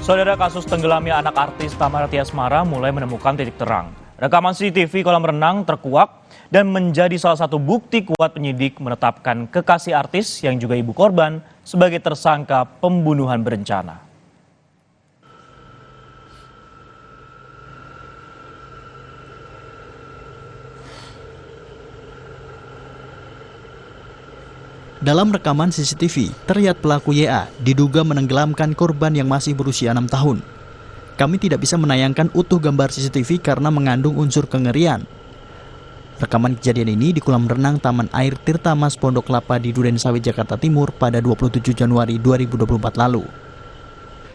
Saudara, kasus tenggelamnya anak artis Tamara Tiasmara mulai menemukan titik terang. Rekaman CCTV kolam renang terkuak dan menjadi salah satu bukti kuat penyidik menetapkan kekasih artis yang juga ibu korban sebagai tersangka pembunuhan berencana. Dalam rekaman CCTV, terlihat pelaku YA diduga menenggelamkan korban yang masih berusia 6 tahun. Kami tidak bisa menayangkan utuh gambar CCTV karena mengandung unsur kengerian. Rekaman kejadian ini di kolam renang Taman Air Tirta Mas Pondok Kelapa di Durensawit, Jakarta Timur pada 27 Januari 2024 lalu.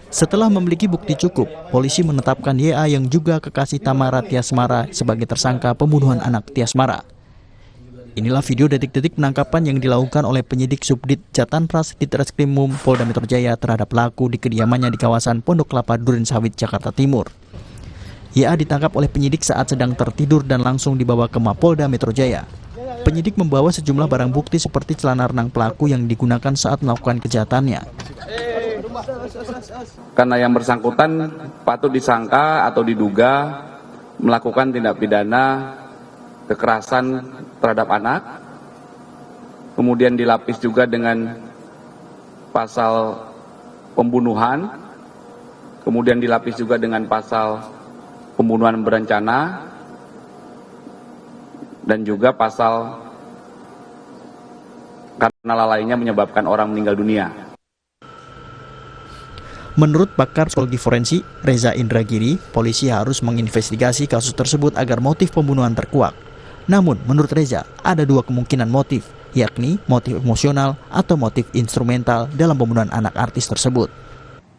Setelah memiliki bukti cukup, polisi menetapkan YA yang juga kekasih Tamara Tiasmara sebagai tersangka pembunuhan anak Tiasmara. Inilah video detik-detik penangkapan yang dilakukan oleh penyidik Subdit Jatanras Ditreskrimum Polda Metro Jaya terhadap pelaku di kediamannya di kawasan Pondok Kelapa Durensawit, Jakarta Timur. YA ditangkap oleh penyidik saat sedang tertidur dan langsung dibawa ke Mapolda Metro Jaya. Penyidik membawa sejumlah barang bukti seperti celana renang pelaku yang digunakan saat melakukan kejahatannya. Karena yang bersangkutan patut disangka atau diduga melakukan tindak pidana kekerasan terhadap anak, kemudian dilapis juga dengan pasal pembunuhan, kemudian dilapis juga dengan pasal pembunuhan berencana, dan juga pasal karena lalainya menyebabkan orang meninggal dunia. Menurut pakar psikologi forensik Reza Indragiri, polisi harus menginvestigasi kasus tersebut agar motif pembunuhan terkuak. Namun, menurut Reza, ada dua kemungkinan motif, yakni motif emosional atau motif instrumental dalam pembunuhan anak artis tersebut.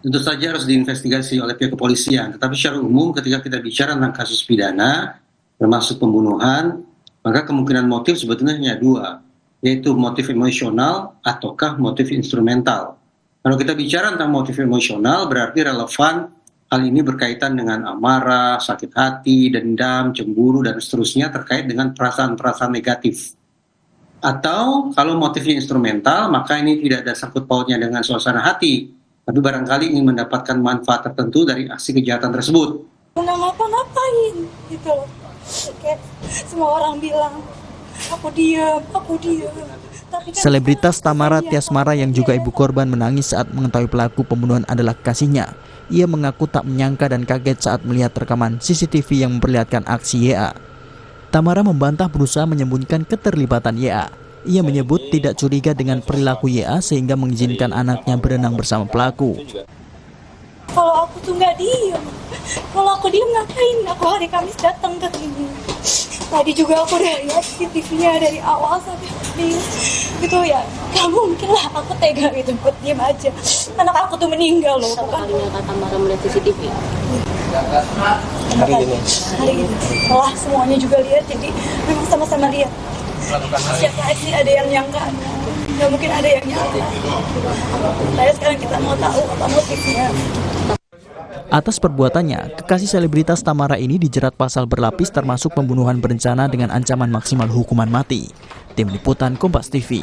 Tentu saja harus diinvestigasi oleh pihak kepolisian, tetapi secara umum ketika kita bicara tentang kasus pidana, termasuk pembunuhan, maka kemungkinan motif sebetulnya hanya dua, yaitu motif emosional ataukah motif instrumental. Kalau kita bicara tentang motif emosional, berarti relevan hal ini berkaitan dengan amarah, sakit hati, dendam, cemburu, dan seterusnya terkait dengan perasaan-perasaan negatif. Atau kalau motifnya instrumental, maka ini tidak ada sangkut pautnya dengan suasana hati, tapi barangkali ingin mendapatkan manfaat tertentu dari aksi kejahatan tersebut. Nggak ngapa-ngapain, gitu. Kayak semua orang bilang, aku diam. Selebritas Tamara Tiasmara yang juga ibu korban menangis saat mengetahui pelaku pembunuhan adalah kasihnya. Ia mengaku tak menyangka dan kaget saat melihat rekaman CCTV yang memperlihatkan aksi YA. Tamara membantah berusaha menyembunyikan keterlibatan YA. Ia menyebut tidak curiga dengan perilaku YA sehingga mengizinkan anaknya berenang bersama pelaku. Kalau aku tuh nggak diem, kalau aku diem ngapain? Aku hari Kamis datang ke sini. Tadi juga aku udah lihat CCTV-nya dari awal sampai habis. Gitu ya, gak mungkin lah aku tega gitu buat diem aja. Anak aku tuh meninggal loh. Satu kalinya kata Tamara melihat CCTV? Hari ini. Setelah semuanya juga lihat, jadi memang sama-sama lihat. Siapa sih ada yang nyangka? Gak mungkin ada yang nyangka. Saya sekarang kita mau tahu apa motifnya. Atas perbuatannya, kekasih selebritas Tamara ini dijerat pasal berlapis termasuk pembunuhan berencana dengan ancaman maksimal hukuman mati. Tim Liputan Kompas TV.